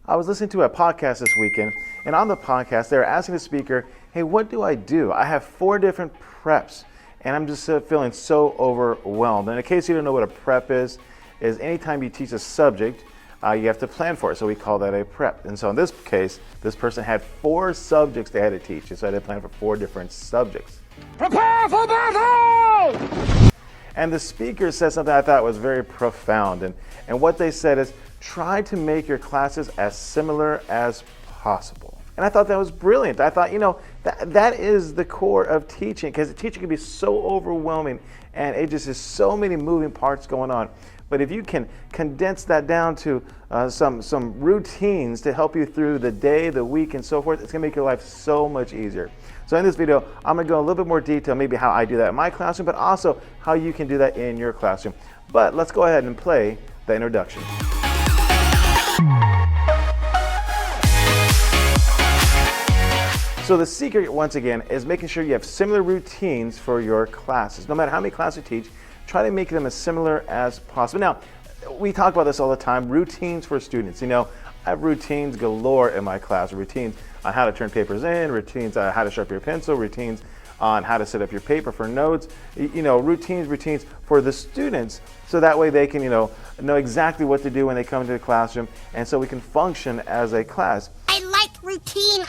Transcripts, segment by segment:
I was listening to a podcast this weekend, and on the podcast, they were asking the speaker, hey, what do? I have 4 different preps, and I'm just feeling so overwhelmed. And in case you don't know what a prep is anytime you teach a subject, you have to plan for it, so we call that a prep. And so in this case, this person had 4 subjects they had to teach, and so they had to plan for 4 different subjects. Prepare for battle! And the speaker said something I thought was very profound, and what they said is, try to make your classes as similar as possible. And I thought that was brilliant. I thought, that is the core of teaching, because teaching can be so overwhelming and it just is so many moving parts going on. But if you can condense that down to some routines to help you through the day, the week, and so forth, it's gonna make your life so much easier. So in this video, I'm gonna go a little bit more detail, maybe how I do that in my classroom, but also how you can do that in your classroom. But let's go ahead and play the introduction. So the secret, once again, is making sure you have similar routines for your classes. No matter how many classes you teach, try to make them as similar as possible. Now, we talk about this all the time, routines for students. I have routines galore in my class, routines on how to turn papers in, routines on how to sharpen your pencil, routines on how to set up your paper for notes, routines for the students, so that way they can, know exactly what to do when they come to the classroom, and so we can function as a class. I like routine.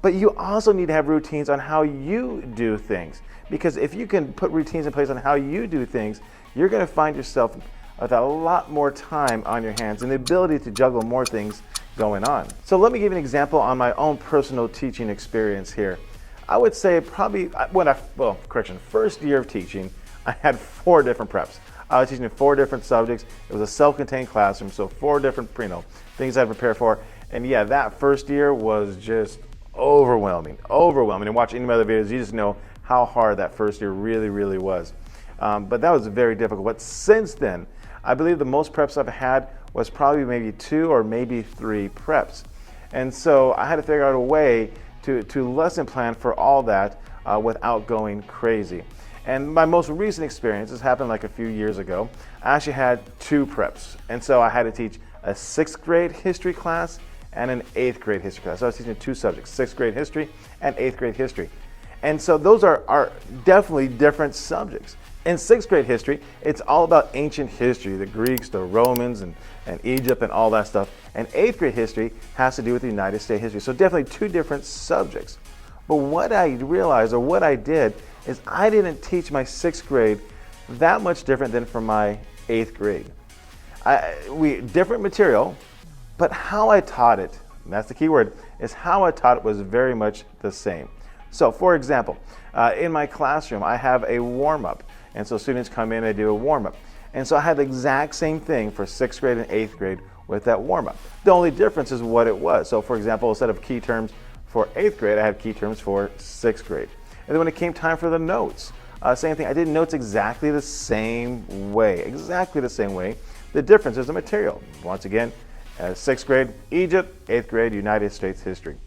But you also need to have routines on how you do things, because if you can put routines in place on how you do things, you're going to find yourself with a lot more time on your hands and the ability to juggle more things going on. So let me give you an example on my own personal teaching experience here. I would say probably first year of teaching, I had 4 different preps. I was teaching 4 different subjects. It was a self-contained classroom, so 4 different things I had to prepare for. And yeah, that first year was just overwhelming. And watch any of my other videos, you just know how hard that first year really was. But that was very difficult. But since then, I believe the most preps I've had was probably maybe 2 or maybe 3 preps. And so I had to figure out a way to lesson plan for all that without going crazy. And my most recent experience, this happened like a few years ago, I actually had 2 preps. And so I had to teach a 6th grade history class and an 8th grade history class. So I was teaching 2 subjects, 6th grade history and 8th grade history. And so those are definitely different subjects. In 6th grade history, it's all about ancient history, the Greeks, the Romans, and Egypt and all that stuff. And 8th grade history has to do with the United States history. So definitely 2 different subjects. But what I realized, or what I did, is I didn't teach my 6th grade that much different than for my 8th grade. Different material, but how I taught it, and that's the key word, is how I taught it was very much the same. So for example, in my classroom, I have a warm-up. And so students come in and do a warm-up. And so I had the exact same thing for 6th grade and 8th grade with that warm-up. The only difference is what it was. So for example, instead of key terms for 8th grade, I had key terms for 6th grade. And then when it came time for the notes, same thing. I did notes exactly the same way. The difference is the material. Once again, 6th grade, Egypt, 8th grade, United States history.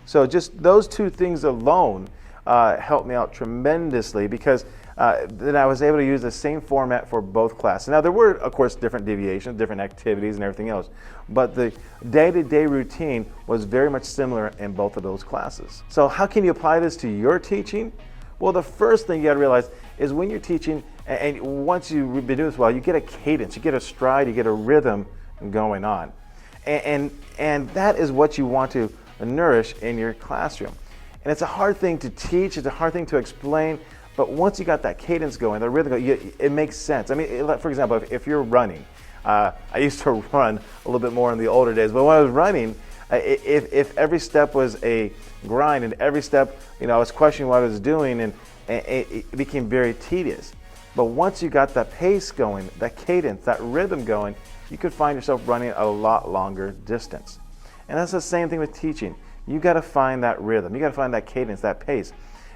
So just those 2 things alone helped me out tremendously, because then I was able to use the same format for both classes. Now there were, of course, different deviations, different activities and everything else, but the day-to-day routine was very much similar in both of those classes. So how can you apply this to your teaching? Well, the first thing you gotta realize is when you're teaching, and once you've been doing this well, you get a cadence, you get a stride, you get a rhythm going on. And that is what you want to nourish in your classroom. And it's a hard thing to teach, it's a hard thing to explain, but once you got that cadence going, the rhythm going, it makes sense. I mean, for example, if you're running, I used to run a little bit more in the older days, but when I was running, if every step was a grind and every step, I was questioning what I was doing, and it became very tedious. But once you got that pace going, that cadence, that rhythm going, you could find yourself running a lot longer distance. And that's the same thing with teaching. You got to find that rhythm. You got to find that cadence, that pace.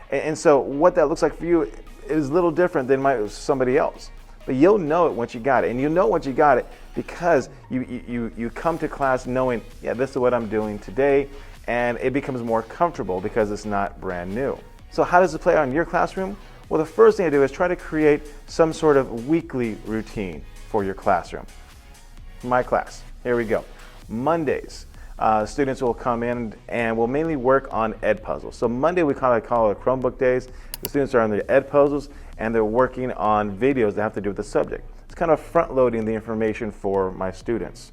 And so what that looks like for you is a little different than somebody else. But you'll know it once you got it. And you'll know once you got it because you come to class knowing, yeah, this is what I'm doing today. And it becomes more comfortable because it's not brand new. So how does it play out in your classroom? Well, the first thing I do is try to create some sort of weekly routine for your classroom. My class, here we go. Mondays, students will come in and we'll mainly work on ed puzzles. So Monday we call it Chromebook days. The students are on the ed puzzles and they're working on videos that have to do with the subject. It's kind of front loading the information for my students.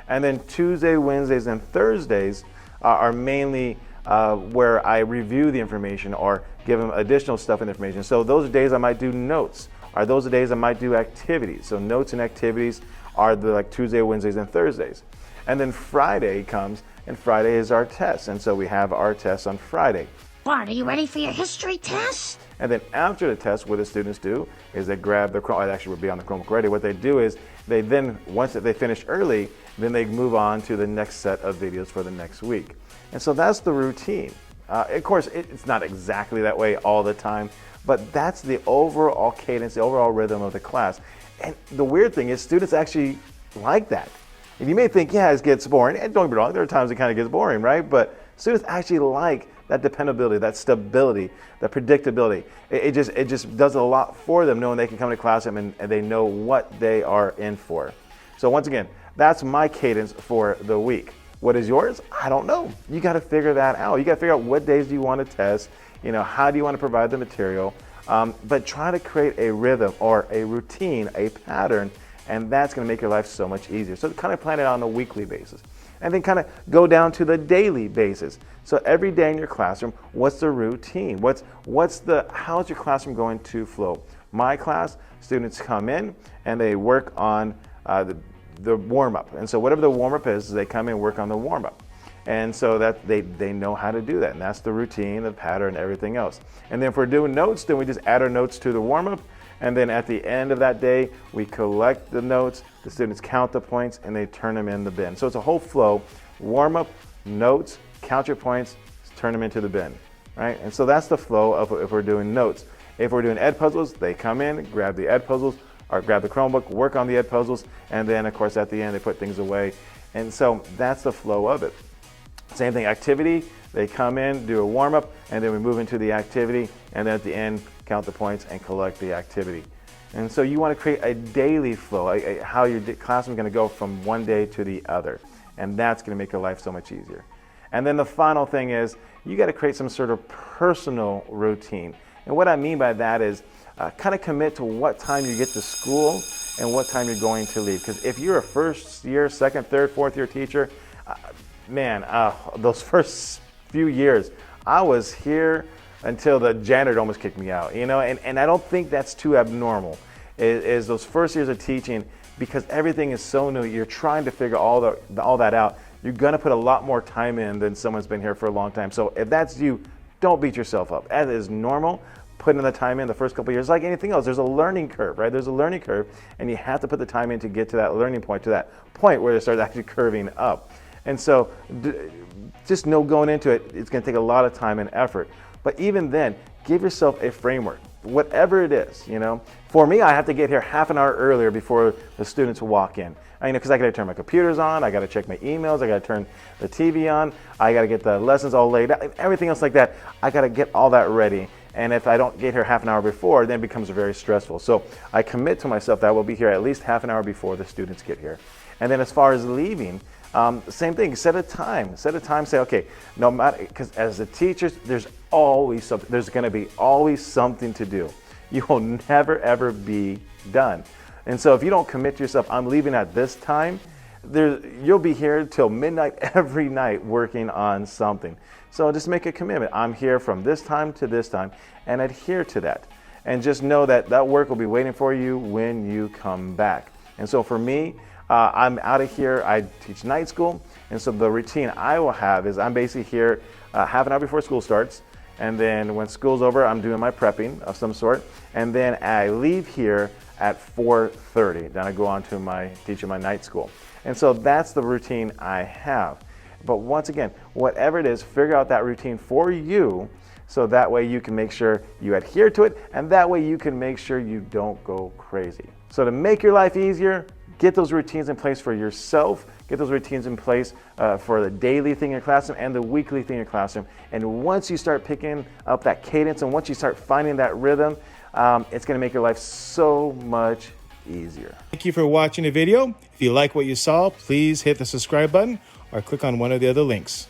And then Tuesday, Wednesdays, and Thursdays are mainly where I review the information or give them additional stuff and information. So those days I might do notes, or those days I might do activities. So notes and activities are like Tuesday, Wednesdays, and Thursdays. And then Friday comes, and Friday is our test. And so we have our tests on Friday. Bart, are you ready for your history test? And then after the test, what the students do is they grab their Chromebook. Actually, would be on the Chromebook already. What they do is they then, once they finish early, then they move on to the next set of videos for the next week. And so that's the routine. Of course, it's not exactly that way all the time, but that's the overall cadence, the overall rhythm of the class. And the weird thing is students actually like that. And you may think, yeah, it gets boring. And don't get me wrong, there are times it kind of gets boring, right? But students actually like that dependability, that stability, that predictability. It just does a lot for them knowing they can come to class and they know what they are in for. So once again, that's my cadence for the week. What is yours? I don't know. You got to figure that out. You got to figure out what days do you want to test, how do you want to provide the material, but try to create a rhythm or a routine, a pattern, and that's going to make your life so much easier. So kind of plan it on a weekly basis. And then kind of go down to the daily basis. So every day in your classroom, what's the routine? How's your classroom going to flow? My class, students come in and they work on the warm-up. And so whatever the warm-up is, they come in and work on the warm-up. And so that they know how to do that. And that's the routine, the pattern, everything else. And then if we're doing notes, then we just add our notes to the warm-up. And then at the end of that day, we collect the notes, the students count the points, and they turn them in the bin. So it's a whole flow: warm-up, notes, count your points, turn them into the bin, right? And so that's the flow of if we're doing notes. If we're doing ed puzzles, they come in, grab the ed puzzles, or grab the Chromebook, work on the ed puzzles, and then of course at the end they put things away. And so that's the flow of it. Same thing, activity, they come in, do a warm-up, and then we move into the activity, and then at the end, count the points and collect the activity. And so you want to create a daily flow, how your classroom is going to go from one day to the other. And that's going to make your life so much easier. And then the final thing is, you got to create some sort of personal routine. And what I mean by that is, kind of commit to what time you get to school and what time you're going to leave. Because if you're a first year, second, third, fourth year teacher, those first few years, I was here until the janitor almost kicked me out, and I don't think that's too abnormal, is those first years of teaching, because everything is so new, you're trying to figure all that out. You're gonna put a lot more time in than someone's been here for a long time. So if that's you, don't beat yourself up. That is normal. Putting the time in the first couple of years, like anything else, there's a learning curve, right? There's a learning curve, and you have to put the time in to get to that learning point, to that point where it starts actually curving up. And so just know going into it, it's gonna take a lot of time and effort. But even then, give yourself a framework, whatever it is, For me, I have to get here half an hour earlier before the students walk in. Because I gotta turn my computers on, I gotta check my emails, I gotta turn the TV on, I gotta get the lessons all laid out, everything else like that. I gotta get all that ready. And if I don't get here half an hour before, then it becomes very stressful. So I commit to myself that I will be here at least half an hour before the students get here. And then as far as leaving, same thing, set a time, say, okay, no matter, because as a teacher, there's always something, there's gonna be always something to do. You will never ever be done. And so if you don't commit to yourself, I'm leaving at this time, you'll be here till midnight every night working on something. So just make a commitment. I'm here from this time to this time, and adhere to that. And just know that that work will be waiting for you when you come back. And so for me, I'm out of here. I teach night school, and so the routine I will have is I'm basically here half an hour before school starts, and then when school's over, I'm doing my prepping of some sort, and then I leave here at 4:30. Then I go on to teaching my night school. And so that's the routine I have. But once again, whatever it is, figure out that routine for you, so that way you can make sure you adhere to it, and that way you can make sure you don't go crazy. So to make your life easier, get those routines in place for yourself, get those routines in place for the daily thing in your classroom and the weekly thing in your classroom. And once you start picking up that cadence and once you start finding that rhythm, it's gonna make your life so much easier. Thank you for watching the video. If you like what you saw, please hit the subscribe button or click on one of the other links.